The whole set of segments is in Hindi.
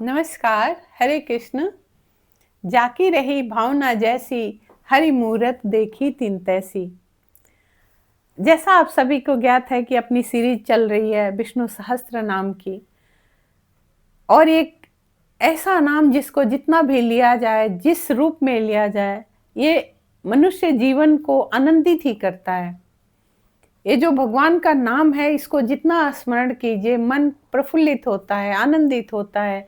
नमस्कार। हरे कृष्ण। जाकी रही भावना जैसी, हरि मूरत देखी तिन तैसी। जैसा आप सभी को ज्ञात है कि अपनी सीरीज चल रही है विष्णु सहस्त्र नाम की, और एक ऐसा नाम जिसको जितना भी लिया जाए, जिस रूप में लिया जाए, ये मनुष्य जीवन को आनंदित ही करता है। ये जो भगवान का नाम है, इसको जितना स्मरण कीजिए, मन प्रफुल्लित होता है, आनंदित होता है,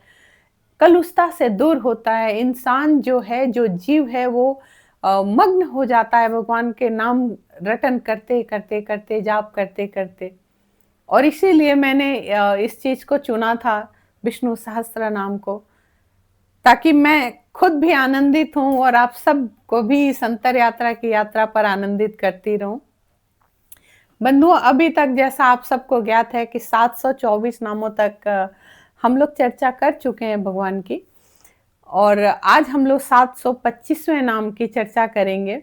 कलुषता से दूर होता है। इंसान जो है, जो जीव है, वो मग्न हो जाता है भगवान के नाम रटन करते करते करते, जाप करते करते। और इसीलिए मैंने इस चीज को चुना था, विष्णु सहस्त्र नाम को, ताकि मैं खुद भी आनंदित हूँ और आप सबको भी इस अंतर यात्रा की यात्रा पर आनंदित करती रहूं। बंधुओं, अभी तक जैसा आप सबको ज्ञात है कि 724 नामों तक हम लोग चर्चा कर चुके हैं भगवान की, और आज हम लोग 725वें नाम की चर्चा करेंगे।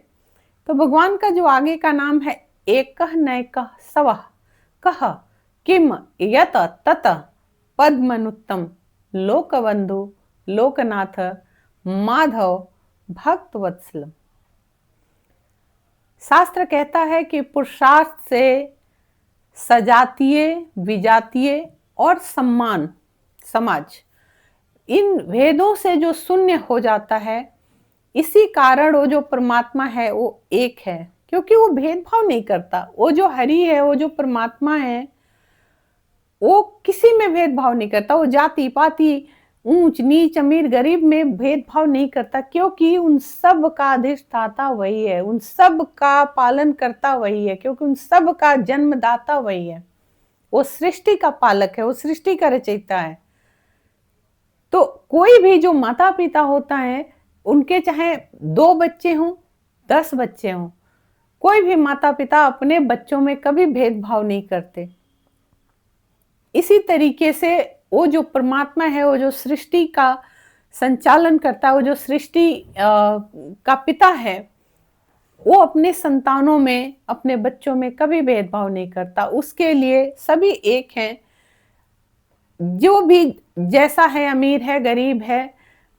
तो भगवान का जो आगे का नाम है, एकः नैकः सवः कः किम यत तत पद्मनुत्तम लोकबंधु लोकनाथ माधव भक्तवत्सल। शास्त्र कहता है कि पुरुषार्थ से सजातीय, विजातीय और सम्मान समाज, इन भेदों से जो शून्य हो जाता है, इसी कारण वो जो परमात्मा है वो एक है, क्योंकि वो भेदभाव नहीं करता। वो जो हरि है, वो जो परमात्मा है, वो किसी में भेदभाव नहीं करता। वो जाति पाति, ऊंच नीच, अमीर गरीब में भेदभाव नहीं करता, क्योंकि उन सब का अधिष्ठाता वही है, उन सब का पालन करता वही है, क्योंकि उन सब का जन्मदाता वही है। वो सृष्टि का पालक है, वो सृष्टि का रचयिता है। तो कोई भी जो माता पिता होता है, उनके चाहे 2 बच्चे हों, 10 बच्चे हों, कोई भी माता पिता अपने बच्चों में कभी भेदभाव नहीं करते। इसी तरीके से वो जो परमात्मा है, वो जो सृष्टि का संचालन करता है, वो जो सृष्टि का पिता है, वो अपने संतानों में, अपने बच्चों में कभी भेदभाव नहीं करता। उसके लिए सभी एक हैं। जो भी जैसा है, अमीर है, गरीब है,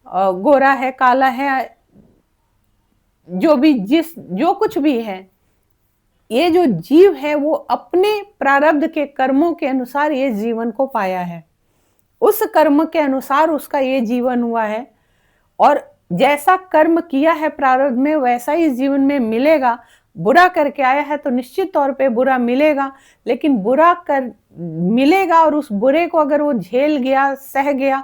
गोरा है, काला है, जो भी जो कुछ भी है, ये जो जीव है वो अपने प्रारब्ध के कर्मों के अनुसार ये जीवन को पाया है। उस कर्म के अनुसार उसका ये जीवन हुआ है, और जैसा कर्म किया है प्रारब्ध में, वैसा ही जीवन में मिलेगा। बुरा करके आया है तो निश्चित तौर पे बुरा मिलेगा, लेकिन बुरा कर मिलेगा, और उस बुरे को अगर वो झेल गया, सह गया,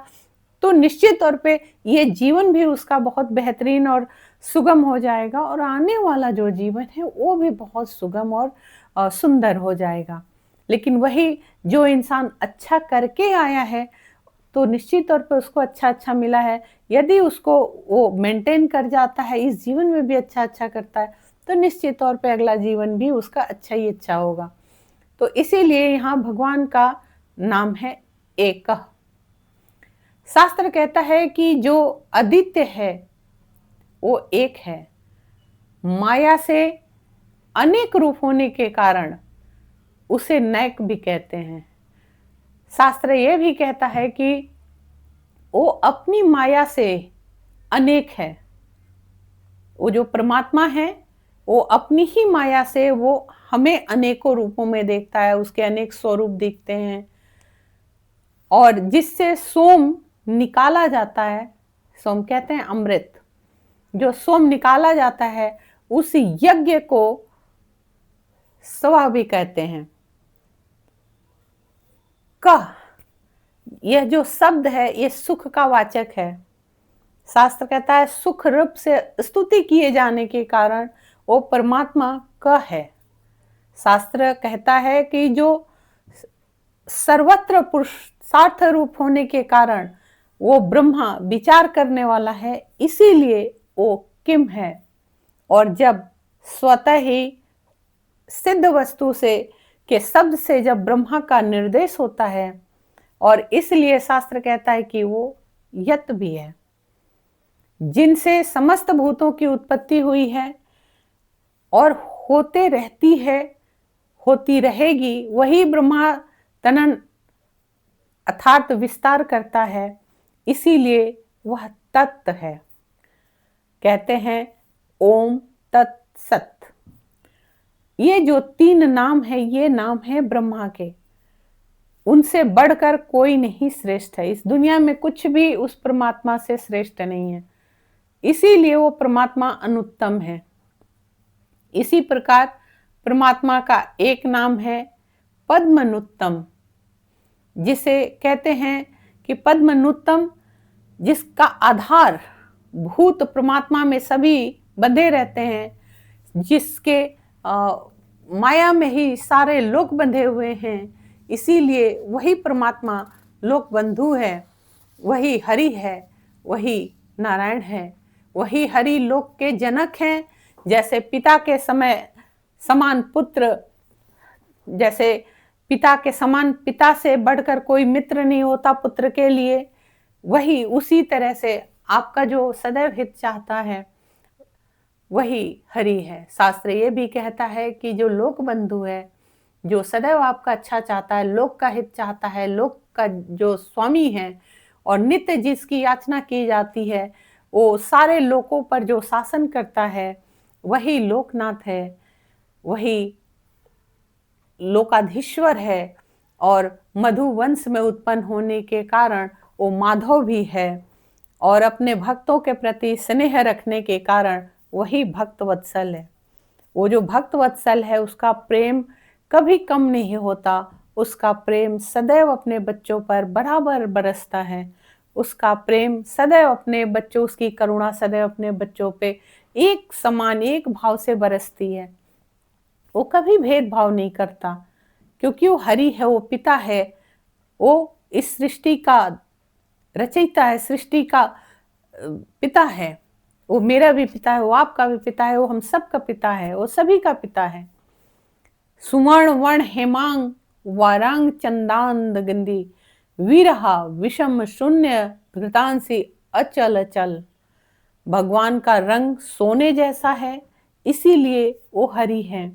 तो निश्चित तौर पे ये जीवन भी उसका बहुत बेहतरीन और सुगम हो जाएगा, और आने वाला जो जीवन है वो भी बहुत सुगम और सुंदर हो जाएगा। लेकिन वही जो इंसान अच्छा करके आया है, तो निश्चित तौर पे उसको अच्छा अच्छा मिला है। यदि उसको वो मेंटेन कर जाता है, इस जीवन में भी अच्छा अच्छा करता है, तो निश्चित तौर पे अगला जीवन भी उसका अच्छा ही अच्छा होगा। तो इसीलिए यहाँ भगवान का नाम है एकः। शास्त्र कहता है कि जो अद्वितीय है वो एक है। माया से अनेक रूप होने के कारण उसे नैक भी कहते हैं। शास्त्र ये भी कहता है कि वो अपनी माया से अनेक है। वो जो परमात्मा है, वो अपनी ही माया से वो हमें अनेकों रूपों में देखता है, उसके अनेक स्वरूप दिखते हैं। और जिससे सोम निकाला जाता है, सोम कहते हैं अमृत, जो सोम निकाला जाता है, उस यज्ञ को स्वा भी कहते हैं। कह, यह जो शब्द है, ये सुख का वाचक है। शास्त्र कहता है सुख रूप से स्तुति किए जाने के कारण वो परमात्मा क है। शास्त्र कहता है कि जो सर्वत्र पुरुषार्थ रूप होने के कारण वो ब्रह्मा विचार करने वाला है, इसीलिए वो किम है। और जब स्वतः ही सिद्ध वस्तु से के शब्द से जब ब्रह्मा का निर्देश होता है, और इसलिए शास्त्र कहता है कि वो यत भी है, जिनसे समस्त भूतों की उत्पत्ति हुई है और होते रहती है, होती रहेगी, वही ब्रह्मा तनन अर्थात विस्तार करता है। इसीलिए वह तत्व है। कहते हैं ओम तत् सत। ये जो 3 नाम है, ये नाम है ब्रह्मा के। उनसे बढ़कर कोई नहीं श्रेष्ठ है। इस दुनिया में कुछ भी उस परमात्मा से श्रेष्ठ नहीं है, इसीलिए वो परमात्मा अनुत्तम है। इसी प्रकार परमात्मा का एक नाम है पद्मनुत्तम, जिसे कहते हैं कि पद्मनुत्तम, जिसका आधार भूत परमात्मा में सभी बंधे रहते हैं, जिसके माया में ही सारे लोक बंधे हुए हैं, इसीलिए वही परमात्मा लोक बंधु है, वही हरि है, वही नारायण है, वही हरि लोक के जनक हैं। जैसे पिता के समान पुत्र, जैसे पिता के समान पिता से बढ़कर कोई मित्र नहीं होता पुत्र के लिए, वही उसी तरह से आपका जो सदैव हित चाहता है वही हरि है। शास्त्र ये भी कहता है कि जो लोक बंधु है, जो सदैव आपका अच्छा चाहता है, लोक का हित चाहता है, लोक का जो स्वामी है और नित्य जिसकी याचना की जाती है, वो सारे लोकों पर जो शासन करता है, वही लोकनाथ है, वही लोकाधीश्वर है। और मधुवंश में उत्पन्न होने के कारण वो माधव भी है, और अपने भक्तों के प्रति स्नेह रखने के कारण वही भक्त वत्सल है। वो जो भक्त वत्सल है, उसका प्रेम कभी कम नहीं होता, उसका प्रेम सदैव अपने बच्चों पर बराबर बरसता है, उसका प्रेम सदैव अपने बच्चों, उसकी करुणा सदैव अपने बच्चों पे एक समान एक भाव से बरसती है। वो कभी भेदभाव नहीं करता, क्योंकि वो हरि है, वो पिता है, वो इस सृष्टि का रचयिता है, सृष्टि का पिता है। वो मेरा भी पिता है, वो आपका भी पिता है, वो हम सब का पिता है, वो सभी का पिता है। सुवर्ण वर्ण हेमांग वारांग चंदांद गंदी वीरहा विषम शून्य घृतांसी अचल अचल। भगवान का रंग सोने जैसा है, इसीलिए वो हरि है।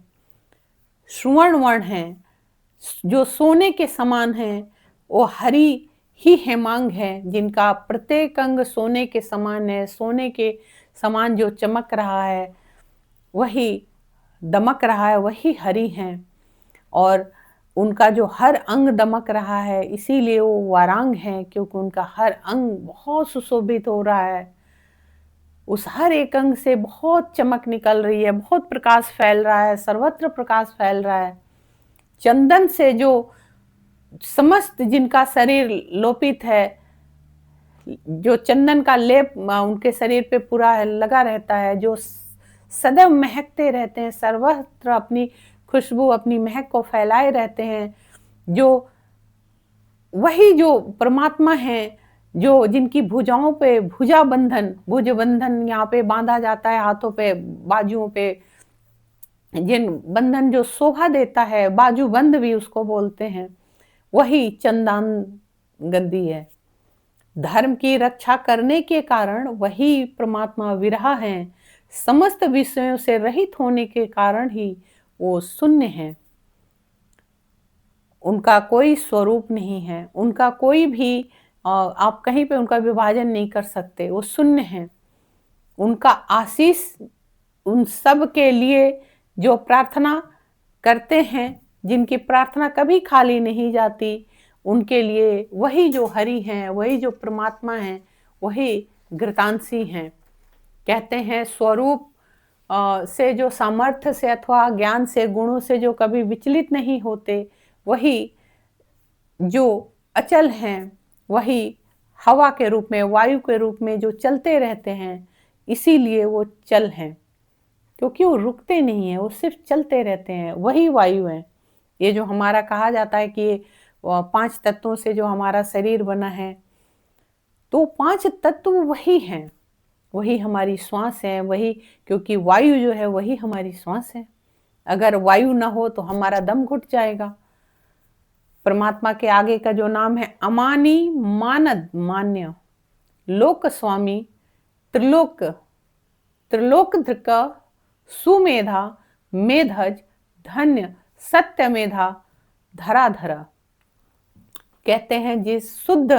सुवर्ण वर्ण है, जो सोने के समान है, वो हरि ही हेमांग है, जिनका प्रत्येक अंग सोने के समान है, सोने के समान जो चमक रहा है, वही दमक रहा है, वही हरि हैं। और उनका जो हर अंग दमक रहा है, इसीलिए वो वारांग हैं, क्योंकि उनका हर अंग बहुत सुशोभित हो रहा है। उस हर एक अंग से बहुत चमक निकल रही है, बहुत प्रकाश फैल रहा है, सर्वत्र प्रकाश फैल रहा है। चंदन से जो समस्त जिनका शरीर लोपित है, जो चंदन का लेप उनके शरीर पे पूरा लगा रहता है, जो सदैव महकते रहते हैं, सर्वत्र अपनी खुशबू, अपनी महक को फैलाए रहते हैं, जो वही जो परमात्मा है, जो जिनकी भुजाओं पे भुज बंधन यहाँ पे बांधा जाता है, हाथों पे बाजुओं पे जिन बंधन जो शोभा देता है, बाजू बंद भी उसको बोलते हैं, वही चंदन गंदी है। धर्म की रक्षा करने के कारण वही परमात्मा विरहा है। समस्त विषयों से रहित होने के कारण ही वो शून्य है। उनका कोई स्वरूप नहीं है, उनका कोई भी आप कहीं पे उनका विभाजन नहीं कर सकते, वो शून्य है। उनका आशीष उन सब के लिए जो प्रार्थना करते हैं, जिनकी प्रार्थना कभी खाली नहीं जाती, उनके लिए वही जो हरि हैं, वही जो परमात्मा हैं, वही घृतांशी हैं। कहते हैं स्वरूप से जो सामर्थ्य से अथवा ज्ञान से, गुणों से जो कभी विचलित नहीं होते, वही जो अचल हैं, वही हवा के रूप में, वायु के रूप में जो चलते रहते हैं, इसीलिए वो चल हैं, क्योंकि वो रुकते नहीं हैं, वो सिर्फ चलते रहते हैं, वही वायु हैं। ये जो हमारा कहा जाता है कि 5 तत्वों से जो हमारा शरीर बना है, तो 5 तत्व वही हैं, वही हमारी श्वास है, वही, क्योंकि वायु जो है वही हमारी श्वास है। अगर वायु ना हो तो हमारा दम घुट जाएगा। परमात्मा के आगे का जो नाम है अमानी मानद मान्य लोक स्वामी त्रिलोक त्रिलोकधृक सुमेधा मेधज धन्य सत्य मेधा धराधर। कहते हैं जिस शुद्ध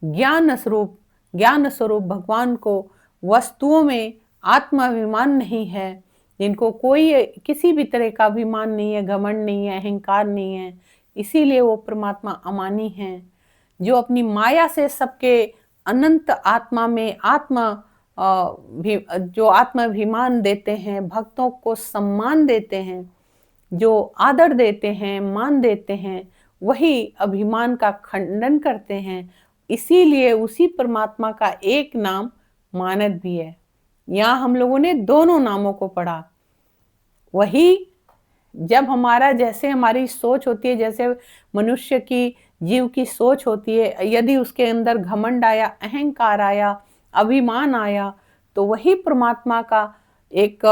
ज्ञान स्वरूप ज्ञान स्वरूप भगवान को वस्तुओं में आत्माभिमान नहीं है, जिनको कोई किसी भी तरह का अभिमान नहीं है, घमंड नहीं है, अहंकार नहीं है, इसीलिए वो परमात्मा अमानी हैं। जो अपनी माया से सबके अनंत आत्मा में जो आत्माभिमान देते हैं, भक्तों को सम्मान देते हैं, जो आदर देते हैं, मान देते हैं, वही अभिमान का खंडन करते हैं। इसीलिए उसी परमात्मा का एक नाम मानद भी है। यहाँ हम लोगों ने दोनों नामों को पढ़ा। वही जब हमारा जैसे हमारी सोच होती है, जैसे मनुष्य की जीव की सोच होती है, यदि उसके अंदर घमंड आया, अहंकार आया, अभिमान आया, तो वही परमात्मा का एक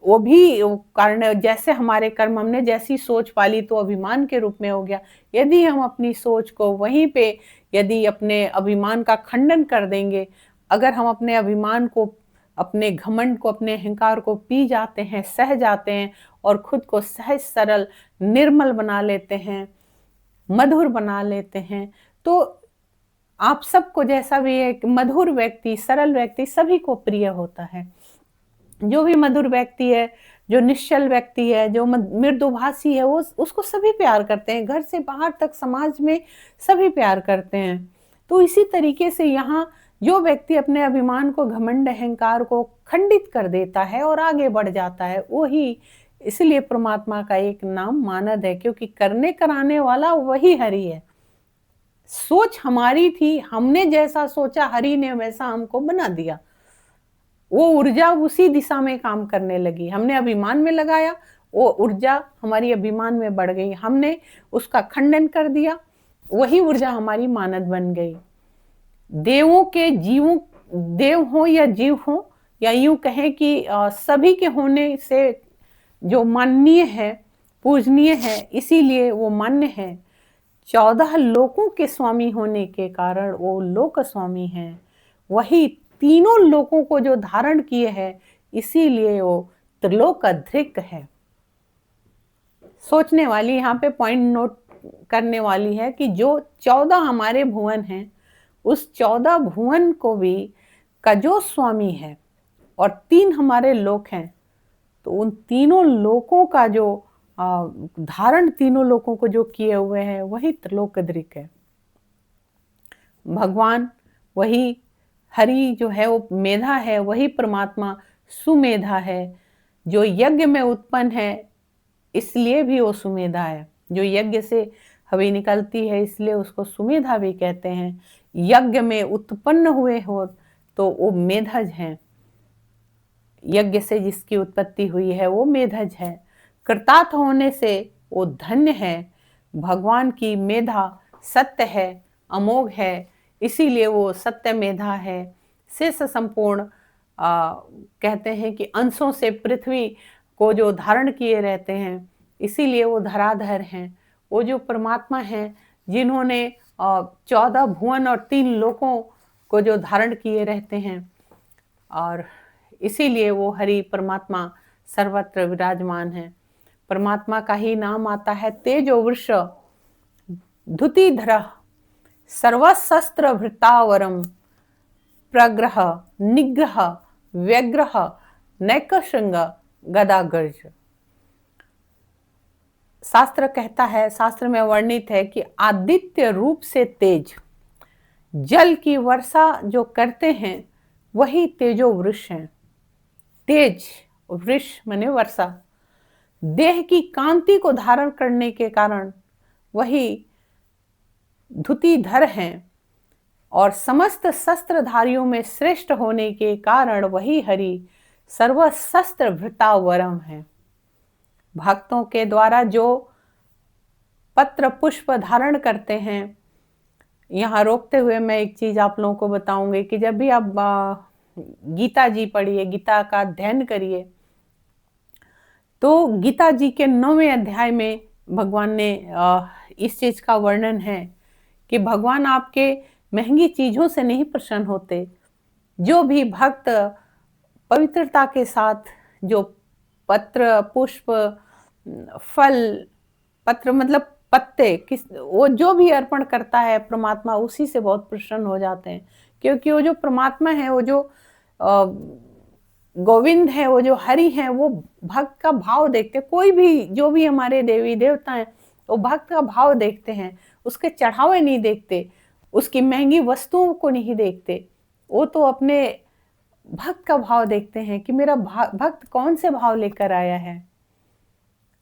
वो भी कारण है। जैसे हमारे कर्म, हमने जैसी सोच पाली तो अभिमान के रूप में हो गया। यदि हम अपनी सोच को वहीं पे, यदि अपने अभिमान का खंडन कर देंगे, अगर हम अपने अभिमान को, अपने घमंड को, अपने अहंकार को पी जाते हैं, सह जाते हैं और खुद को सहज सरल निर्मल बना लेते हैं, मधुर बना लेते हैं, तो आप सबको जैसा भी है, मधुर व्यक्ति, सरल व्यक्ति सभी को प्रिय होता है। जो भी मधुर व्यक्ति है, जो निश्चल व्यक्ति है, जो मृदुभाषी है, वो उसको सभी प्यार करते हैं। घर से बाहर तक समाज में सभी प्यार करते हैं। तो इसी तरीके से यहाँ जो व्यक्ति अपने अभिमान को, घमंड अहंकार को खंडित कर देता है और आगे बढ़ जाता है, वही, इसलिए परमात्मा का एक नाम मानद है, क्योंकि करने कराने वाला वही हरि है। सोच हमारी थी, हमने जैसा सोचा हरि ने वैसा हमको बना दिया। वो ऊर्जा उसी दिशा में काम करने लगी। हमने अभिमान में लगाया, वो ऊर्जा हमारी अभिमान में बढ़ गई। हमने उसका खंडन कर दिया, वही ऊर्जा हमारी मानद बन गई। देवों के जीवों, देव हो या जीव हो, या यूं कहें कि सभी के होने से जो माननीय है, पूजनीय है, इसीलिए वो मान्य है। 14 लोकों के स्वामी होने के कारण वो लोक स्वामी हैं। वही तीनों लोकों को जो धारण किए हैं, इसीलिए वो त्रिलोकाधिक है। सोचने वाली यहाँ पे पॉइंट नोट करने वाली है कि जो 14 हमारे भुवन हैं, उस 14 भुवन को भी का जो स्वामी है और 3 हमारे लोक हैं, तो उन तीनों लोकों का जो धारण, तीनों लोकों को जो किए हुए हैं, वही त्रिलोकाधिक है। भगवान वही हरि जो है वो मेधा है, वही परमात्मा सुमेधा है। जो यज्ञ में उत्पन्न है, इसलिए भी वो सुमेधा है। जो यज्ञ से हवि निकलती है, इसलिए उसको सुमेधा भी कहते हैं। यज्ञ में उत्पन्न हुए हो तो वो मेधज हैं। यज्ञ से जिसकी उत्पत्ति हुई है वो मेधज है। कृतार्थ होने से वो धन्य है। भगवान की मेधा सत्य है, अमोघ है, इसीलिए वो सत्य मेधा है। शेष संपूर्ण कहते हैं कि अंशों से पृथ्वी को जो धारण किए रहते हैं, इसीलिए वो धराधर हैं। वो जो परमात्मा हैं, जिन्होंने 14 भुवन और 3 लोकों को जो धारण किए रहते हैं, और इसीलिए वो हरि परमात्मा सर्वत्र विराजमान है। परमात्मा का ही नाम आता है तेजो वृष धुतिधर सर्वशस्त्र भृतावरम प्रग्रह निग्रह व्यग्रह नैकशृंग गदागर्ज। शास्त्र कहता है, शास्त्र में वर्णित है कि आदित्य रूप से तेज, जल की वर्षा जो करते हैं, वही तेजो वृष हैं। तेज, वृष माने वर्षा, देह की कांति को धारण करने के कारण वही धुतिधर हैं, और समस्त शस्त्रधारियों में श्रेष्ठ होने के कारण वही हरि सर्वशस्त्र भृतावरम है। भक्तों के द्वारा जो पत्र पुष्प धारण करते हैं, यहाँ रोकते हुए मैं एक चीज आप लोगों को बताऊंगी कि जब भी आप गीता जी पढ़िए, गीता का अध्ययन करिए, तो गीता जी के 9वें अध्याय में भगवान ने इस चीज का वर्णन है कि भगवान आपके महंगी चीजों से नहीं प्रसन्न होते। जो भी भक्त पवित्रता के साथ जो पत्र पुष्प फल, पत्र मतलब पत्ते किस वो जो भी अर्पण करता है परमात्मा उसी से बहुत प्रसन्न हो जाते हैं, क्योंकि वो जो परमात्मा है, वो जो अ, गोविंद है, वो जो हरि है, वो भक्त का भाव देखते। कोई भी जो भी हमारे देवी देवता हैं वो भक्त का भाव देखते हैं, उसके चढ़ावे नहीं देखते, उसकी महंगी वस्तुओं को नहीं देखते। वो तो अपने भक्त का भाव देखते हैं कि मेरा भक्त कौन से भाव लेकर आया है।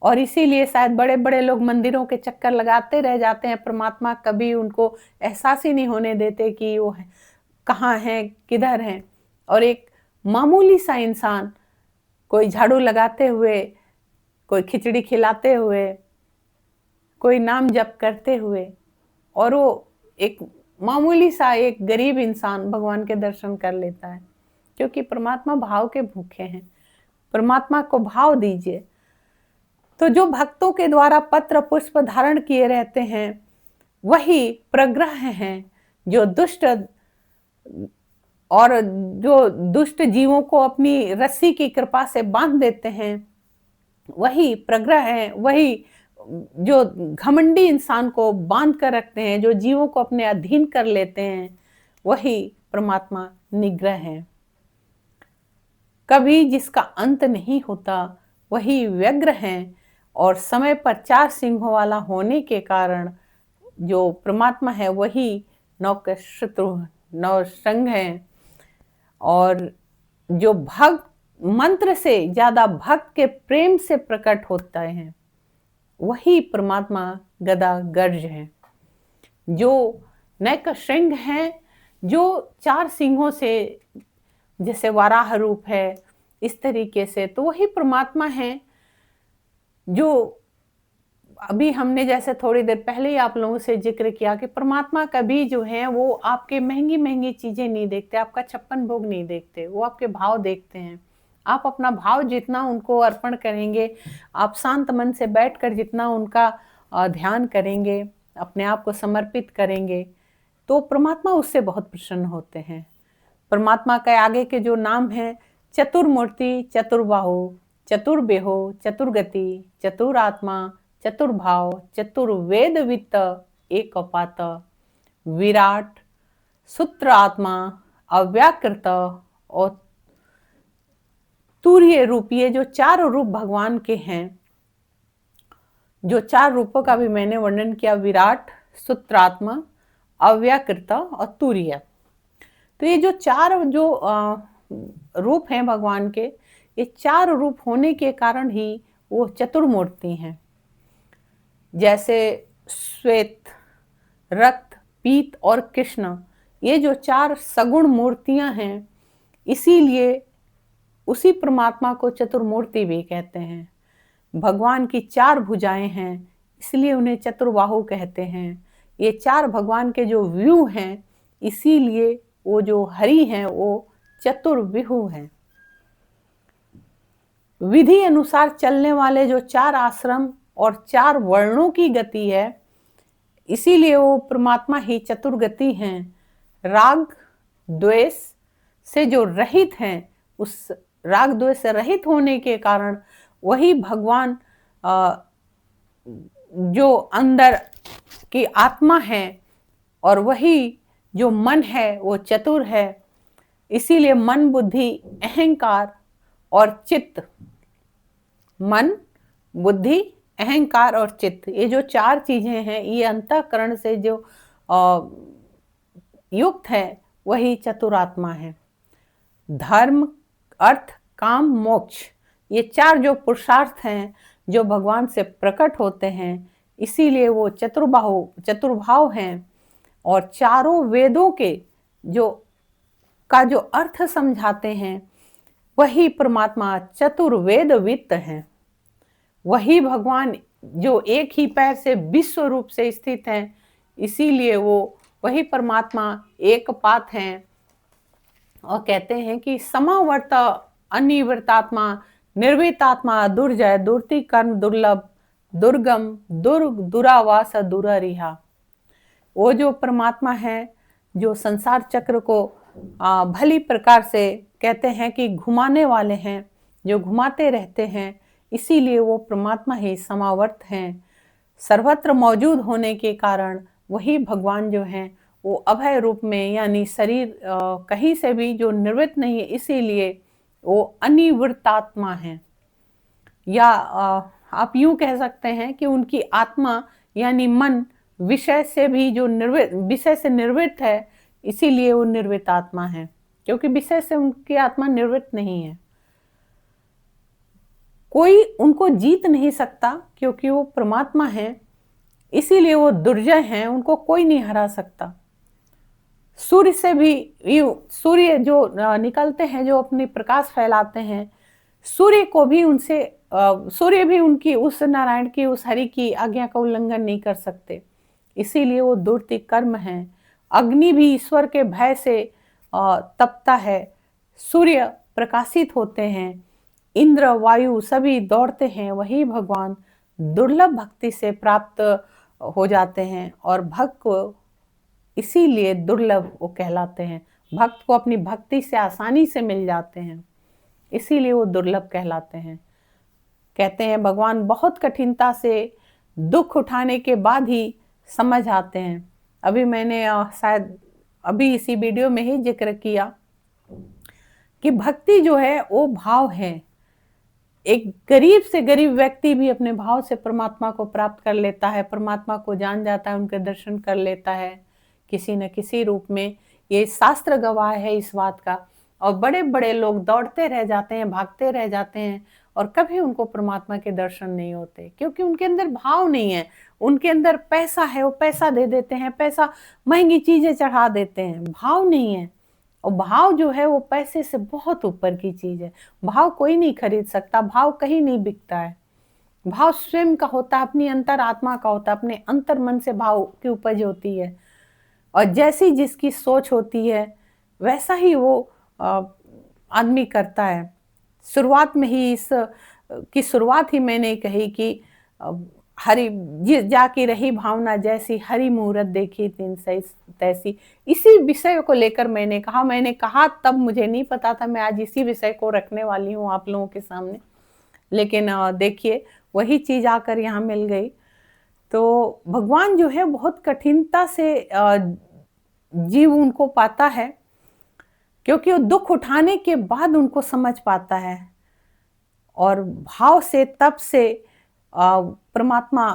और इसीलिए शायद बड़े बड़े लोग मंदिरों के चक्कर लगाते रह जाते हैं, परमात्मा कभी उनको एहसास ही नहीं होने देते कि वो कहाँ हैं, किधर हैं। और एक मामूली सा इंसान, कोई झाड़ू लगाते हुए, कोई खिचड़ी खिलाते हुए, कोई नाम जप करते हुए, और वो एक मामूली सा एक गरीब इंसान भगवान के दर्शन कर लेता है, क्योंकि परमात्मा भाव के भूखे हैं। परमात्मा को भाव दीजिए। तो जो भक्तों के द्वारा पत्र पुष्प धारण किए रहते हैं वही प्रग्रह हैं, जो दुष्ट और जो दुष्ट जीवों को अपनी रस्सी की कृपा से बांध देते हैं, वही प्रग्रह है। वही जो घमंडी इंसान को बांध कर रखते हैं, जो जीवों को अपने अधीन कर लेते हैं, वही परमात्मा निग्रह है। कभी जिसका अंत नहीं होता वही व्यग्र है। और समय पर 4 सिंहों वाला होने के कारण जो परमात्मा है वही नौसंग है। और जो भक्त मंत्र से ज्यादा भक्त के प्रेम से प्रकट होता है वही परमात्मा गदा गर्ज है। जो नैकशृंग है, जो 4 सिंहों से, जैसे वाराह रूप है इस तरीके से, तो वही परमात्मा है। जो अभी हमने जैसे थोड़ी देर पहले ही आप लोगों से जिक्र किया कि परमात्मा कभी जो है वो आपके महंगी महंगी चीजें नहीं देखते, आपका 56 भोग नहीं देखते, वो आपके भाव देखते हैं। आप अपना भाव जितना उनको अर्पण करेंगे, आप शांत मन से बैठकर जितना उनका ध्यान करेंगे, अपने आप को समर्पित करेंगे, तो परमात्मा उससे बहुत प्रसन्न होते हैं। परमात्मा के आगे के जो नाम हैं, चतुर्मूर्ति, चतुर्बाहु, चतुर्बेहो, चतुर्गति, चतुरात्मा, चतुर्भाव, चतुर्वेद वित्त, एक अपात, विराट, सूत्र आत्मा, अव्याकृत और तूर्य रूप, ये जो 4 रूप भगवान के हैं, जो 4 रूपों का भी मैंने वर्णन किया, विराट, सूत्रात्मा, अव्याकृत और तूर्य। तो ये जो 4 जो रूप हैं भगवान के, ये 4 रूप होने के कारण ही वो चतुर्मूर्ति हैं। जैसे श्वेत, रक्त, पीत और कृष्ण, ये जो 4 सगुण मूर्तियां हैं, इसीलिए उसी परमात्मा को चतुर्मूर्ति भी कहते हैं। भगवान की 4 भुजाएं हैं, इसलिए उन्हें चतुर्बाहु कहते हैं। ये 4 भगवान के जो व्यू हैं, इसीलिए वो जो हरि हैं वो चतुर्विहु हैं। विधि अनुसार चलने वाले जो 4 आश्रम और 4 वर्णों की गति है, इसीलिए वो परमात्मा ही चतुर्गति हैं। राग द्वेष से जो रहित हैं, उस राग द्वेष से रहित होने के कारण वही भगवान जो अंदर की आत्मा है, और वही जो मन है वो चतुर है। इसीलिए मन, बुद्धि, अहंकार और चित्त, मन, बुद्धि, अहंकार और चित्त, ये जो 4 चीजें हैं, ये अंतःकरण से जो युक्त है वही चतुरात्मा है। धर्म, अर्थ, काम, मोक्ष, ये 4 जो पुरुषार्थ हैं जो भगवान से प्रकट होते हैं, इसीलिए वो चतुर्भाव हैं। और चारों वेदों के जो अर्थ समझाते हैं, वही परमात्मा चतुर्वेद वित्त हैं। वही भगवान जो एक ही पैर से विश्व रूप से स्थित हैं, इसीलिए वो वही परमात्मा एक पात हैं। और कहते हैं कि समावर्त अनिवृतात्मा, निर्वृतात्मा, दुर्जय, दुर्ति कर्म, दुर्लभ, दुर्गम, दुरावास, दुरारिहा। वो जो परमात्मा है जो संसार चक्र को भली प्रकार से कहते हैं कि घुमाने वाले हैं, जो घुमाते रहते हैं, इसीलिए वो परमात्मा ही समावर्त हैं। सर्वत्र मौजूद होने के कारण वही भगवान जो हैं वो अभय रूप में, यानी शरीर कहीं से भी जो निवृत्त नहीं है, इसीलिए वो अनिवृत्तात्मा हैं। या आप यूं कह सकते हैं कि उनकी आत्मा यानी मन विषय से भी जो विषय से निर्वृत्त है, इसीलिए वो निर्वृत्त आत्मा है, क्योंकि विषय से उनकी आत्मा निर्वृत्त नहीं है। कोई उनको जीत नहीं सकता क्योंकि वो परमात्मा है, इसीलिए वो दुर्जय हैं, उनको कोई नहीं हरा सकता। सूर्य से भी सूर्य जो निकलते हैं, जो अपने प्रकाश फैलाते हैं, सूर्य को भी उनसे सूर्य भी उनकी उस नारायण की, उस हरि की आज्ञा का उल्लंघन नहीं कर सकते, इसीलिए वो दुर्ति कर्म हैं। अग्नि भी ईश्वर के भय से तपता है, सूर्य प्रकाशित होते हैं, इंद्र वायु सभी दौड़ते हैं, वही भगवान दुर्लभ भक्ति से प्राप्त हो जाते हैं। और भक्त को इसीलिए दुर्लभ वो कहलाते हैं, भक्त को अपनी भक्ति से आसानी से मिल जाते हैं, इसीलिए वो दुर्लभ कहलाते हैं। कहते हैं भगवान बहुत कठिनता से दुख उठाने के बाद ही समझ आते हैं। अभी मैंने शायद अभी इसी वीडियो में ही जिक्र किया कि भक्ति जो है वो भाव है। एक गरीब से गरीब व्यक्ति भी अपने भाव से परमात्मा को प्राप्त कर लेता है, परमात्मा को जान जाता है, उनके दर्शन कर लेता है किसी न किसी रूप में। ये शास्त्र गवाह है इस बात का। और बड़े बड़े लोग दौड़ते रह जाते हैं, भागते रह जाते हैं, और कभी उनको परमात्मा के दर्शन नहीं होते, क्योंकि उनके अंदर भाव नहीं है। उनके अंदर पैसा है, वो पैसा दे देते हैं, पैसा महंगी चीजें चढ़ा देते हैं, भाव नहीं है। और भाव जो है वो पैसे से बहुत ऊपर की चीज है। भाव कोई नहीं खरीद सकता, भाव कहीं नहीं बिकता है। भाव स्वयं का होता है, अपनी अंतर आत्मा का होता है, अपने अंतर मन से भाव की उपज होती है। और जैसी जिसकी सोच होती है वैसा ही वो आदमी करता है। शुरुआत में ही इस की शुरुआत ही मैंने कही कि हरि जाकी रही भावना जैसी, हरि मुहूर्त देखी तिन तैसी। इसी विषय को लेकर मैंने कहा तब मुझे नहीं पता था मैं आज इसी विषय को रखने वाली हूँ आप लोगों के सामने, लेकिन देखिए वही चीज आकर यहाँ मिल गई। तो भगवान जो है बहुत कठिनता से जीव उनको पाता है, क्योंकि वो दुख उठाने के बाद उनको समझ पाता है, और भाव से तप से परमात्मा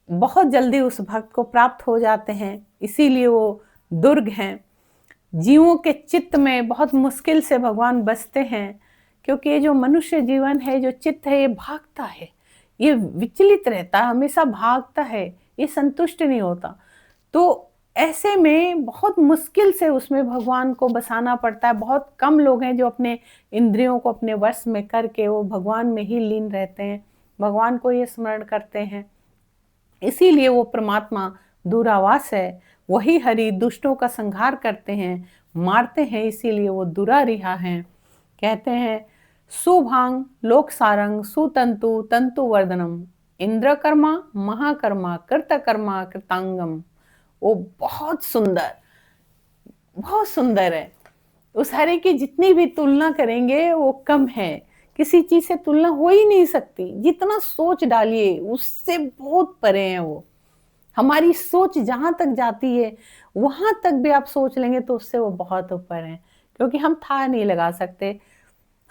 बहुत जल्दी उस भक्त को प्राप्त हो जाते हैं, इसीलिए वो दुर्ग हैं। जीवों के चित्त में बहुत मुश्किल से भगवान बसते हैं, क्योंकि ये जो मनुष्य जीवन है, जो चित्त है, ये भागता है, ये विचलित रहता है, हमेशा भागता है, ये संतुष्ट नहीं होता। तो ऐसे में बहुत मुश्किल से उसमें भगवान को बसाना पड़ता है। बहुत कम लोग हैं जो अपने इंद्रियों को अपने वश में करके वो भगवान में ही लीन रहते हैं, भगवान को ये स्मरण करते हैं। इसीलिए वो परमात्मा दूरावास है, वही हरि दुष्टों का संहार करते हैं, मारते हैं, इसीलिए वो दुरारिहा हैं। कहते हैं सुभांग लोक सारंग सुतंतु तंतु वर्धनम इंद्रकर्मा महाकर्मा कृतकर्मा कृतांगम। वो बहुत सुंदर है। उस हरि की जितनी भी तुलना करेंगे वो कम है, किसी चीज से तुलना हो ही नहीं सकती। जितना सोच डालिए उससे बहुत परे हैं वो। हमारी सोच जहां तक जाती है वहां तक भी आप सोच लेंगे तो उससे वो बहुत ऊपर है, क्योंकि हम था नहीं लगा सकते।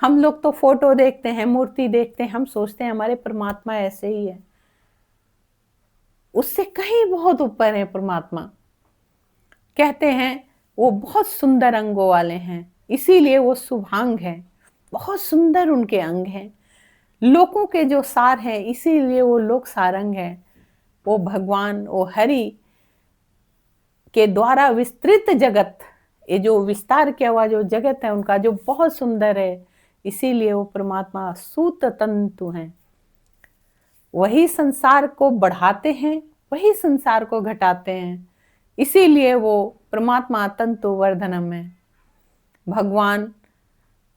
हम लोग तो फोटो देखते हैं, मूर्ति देखते हैं, हम सोचते हैं हमारे परमात्मा ऐसे ही है, उससे कहीं बहुत ऊपर है परमात्मा। कहते हैं वो बहुत सुंदर अंगों वाले हैं, इसीलिए वो शुभांग है, बहुत सुंदर उनके अंग हैं। लोकों के जो सार हैं, इसीलिए वो लोक सारंग है। वो भगवान, वो हरि के द्वारा विस्तृत जगत, ये जो विस्तार किया हुआ जो जगत है उनका, जो बहुत सुंदर है, इसीलिए वो परमात्मा सूत तंतु हैं। वही संसार को बढ़ाते हैं, वही संसार को घटाते हैं, इसीलिए वो परमात्मा तंतु वर्धनम है। भगवान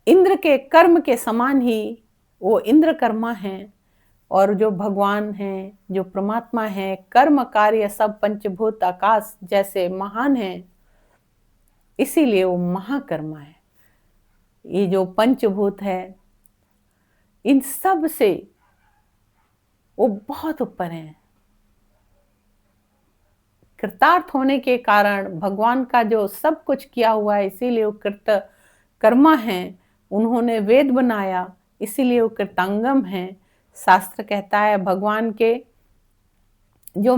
इंद्र के कर्म के समान ही वो इंद्र कर्मा हैं, और जो भगवान हैं, जो परमात्मा हैं, कर्म कार्य सब पंचभूत आकाश जैसे महान हैं, इसीलिए वो महाकर्मा है। ये जो पंचभूत है इन सब से वो बहुत ऊपर हैं, कृतार्थ होने के कारण भगवान का जो सब कुछ किया हुआ है, इसीलिए वो कर्मा हैं। उन्होंने वेद बनाया, इसीलिए वो कृतांगम हैं। शास्त्र कहता है भगवान के जो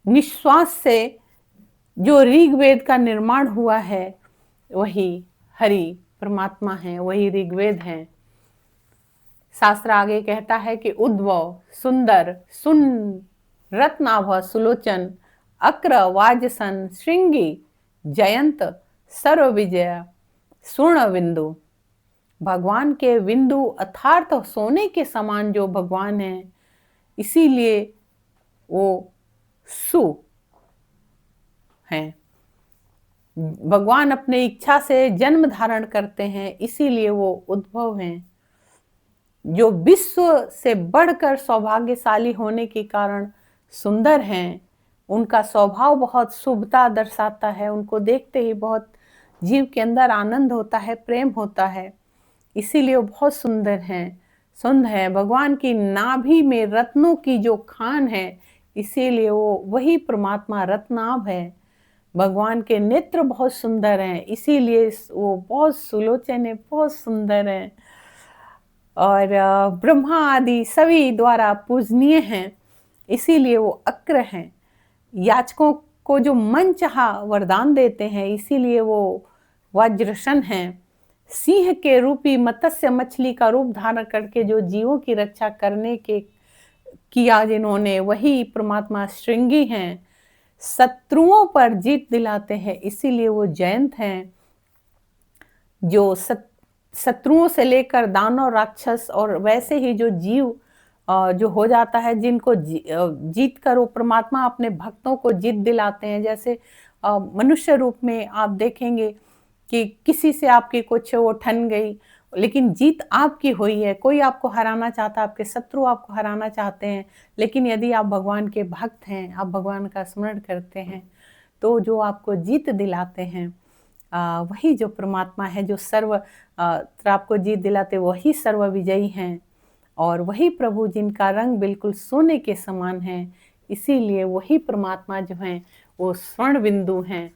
निश्वास से जो ऋग्वेद का निर्माण हुआ है, वही हरि परमात्मा है, वही ऋग्वेद है। शास्त्र आगे कहता है कि उद्भव सुंदर सुन रत्नाभ सुलोचन अक्र वाजसन श्रृंगी जयंत सर्व विजय स्वर्ण बिंदु। भगवान के बिंदु अर्थात सोने के समान जो भगवान है, इसीलिए वो सु हैं। भगवान अपने इच्छा से जन्म धारण करते हैं, इसीलिए वो उद्भव हैं। जो विश्व से बढ़कर सौभाग्यशाली होने के कारण सुंदर हैं। उनका स्वभाव बहुत शुभता दर्शाता है, उनको देखते ही बहुत जीव के अंदर आनंद होता है, प्रेम होता है, इसीलिए वो बहुत सुंदर हैं। सुंदर है भगवान की नाभि में रत्नों की जो खान है, इसीलिए वो वही परमात्मा रत्नाभ है। भगवान के नेत्र बहुत सुंदर हैं, इसीलिए वो बहुत सुलोचन है, बहुत सुंदर हैं। और ब्रह्मा आदि सभी द्वारा पूजनीय हैं, इसीलिए वो अक्र हैं। याचकों को जो मन चाहा वरदान देते हैं, इसीलिए वो वज्रशन हैं। सिंह के रूपी मत्स्य मछली का रूप धारण करके जो जीवों की रक्षा करने के किया जिन्होंने, वही परमात्मा श्रृंगी हैं। शत्रुओं पर जीत दिलाते हैं, इसीलिए वो जयंत हैं। जो शत्रुओं से लेकर दानव राक्षस और वैसे ही जो जीव जो हो जाता है, जिनको जीत कर वो परमात्मा अपने भक्तों को जीत दिलाते हैं। जैसे मनुष्य रूप में आप देखेंगे कि किसी से आपकी कुछ वो ठन गई, लेकिन जीत आपकी हुई है। कोई आपको हराना चाहता है, आपके शत्रु आपको हराना चाहते हैं, लेकिन यदि आप भगवान के भक्त हैं, आप भगवान का स्मरण करते हैं, तो जो आपको जीत दिलाते हैं वही जो परमात्मा है, जो सर्व आपको जीत दिलाते, वही सर्व विजयी हैं। और वही प्रभु जिनका रंग बिल्कुल सोने के समान है, इसीलिए वही परमात्मा जो हैं वो स्वर्ण बिंदु हैं।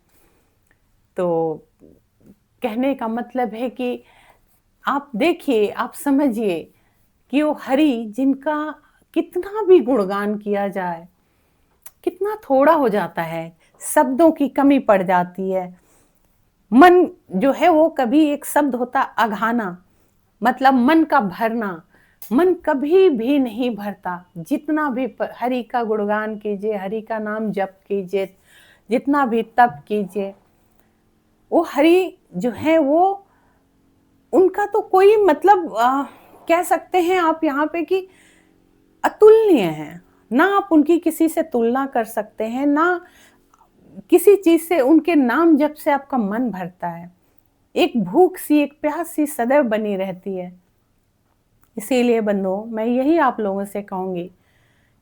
तो कहने का मतलब है कि आप देखिए, आप समझिए कि वो हरि जिनका कितना भी गुणगान किया जाए, कितना थोड़ा हो जाता है, शब्दों की कमी पड़ जाती है। मन जो है वो कभी एक शब्द होता अघाना, मतलब मन का भरना। मन कभी भी नहीं भरता। जितना भी हरि का गुणगान कीजिए, हरि का नाम जप कीजिए, जितना भी तप कीजिए, वो हरि जो है वो उनका तो कोई मतलब कह सकते हैं आप यहाँ पे कि अतुलनीय है। ना आप उनकी किसी से तुलना कर सकते हैं, ना किसी चीज से उनके नाम जप से आपका मन भरता है। एक भूख सी, एक प्यास सी सदैव बनी रहती है। इसीलिए बंधुओं, मैं यही आप लोगों से कहूंगी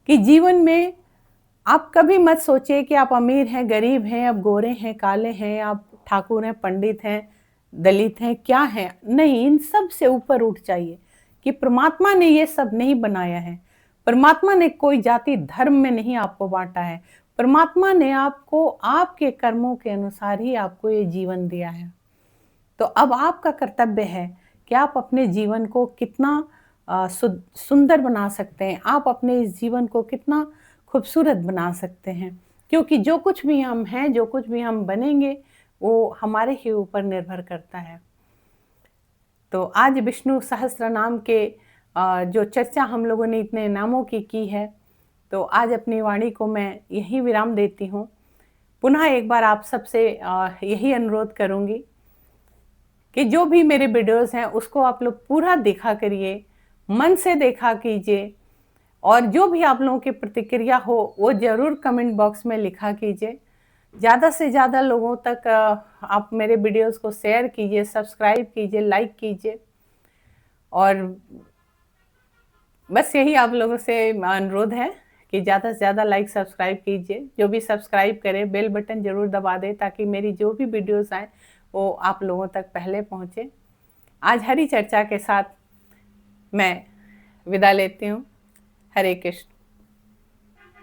कि जीवन में आप कभी मत सोचिए कि आप अमीर हैं, गरीब हैं, आप गोरे हैं, काले हैं, आप ठाकुर हैं, पंडित हैं, दलित हैं, क्या हैं। नहीं, इन सब से ऊपर उठ जाइए कि परमात्मा ने ये सब नहीं बनाया है। परमात्मा ने कोई जाति धर्म में नहीं आपको बांटा है। परमात्मा ने आपको आपके कर्मों के अनुसार ही आपको ये जीवन दिया है। तो अब आपका कर्तव्य है कि आप अपने जीवन को कितना सुंदर बना सकते हैं, आप अपने इस जीवन को कितना खूबसूरत बना सकते हैं। क्योंकि जो कुछ भी हम हैं, जो कुछ भी हम बनेंगे, वो हमारे ही ऊपर निर्भर करता है। तो आज विष्णु सहस्त्र नाम के जो चर्चा हम लोगों ने इतने नामों की है, तो आज अपनी वाणी को मैं यही विराम देती हूँ। पुनः एक बार आप सबसे यही अनुरोध करूँगी कि जो भी मेरे वीडियोस हैं उसको आप लोग पूरा देखा करिए, मन से देखा कीजिए, और जो भी आप लोगों की प्रतिक्रिया हो वो ज़रूर कमेंट बॉक्स में लिखा कीजिए। ज़्यादा से ज़्यादा लोगों तक आप मेरे वीडियोस को शेयर कीजिए, सब्सक्राइब कीजिए, लाइक कीजिए। और बस यही आप लोगों से अनुरोध है कि ज़्यादा से ज़्यादा लाइक सब्सक्राइब कीजिए। जो भी सब्सक्राइब करे बेल बटन ज़रूर दबा दे, ताकि मेरी जो भी वीडियोस आए वो आप लोगों तक पहले पहुँचे। आज हरी चर्चा के साथ मैं विदा लेती हूँ। हरे कृष्ण।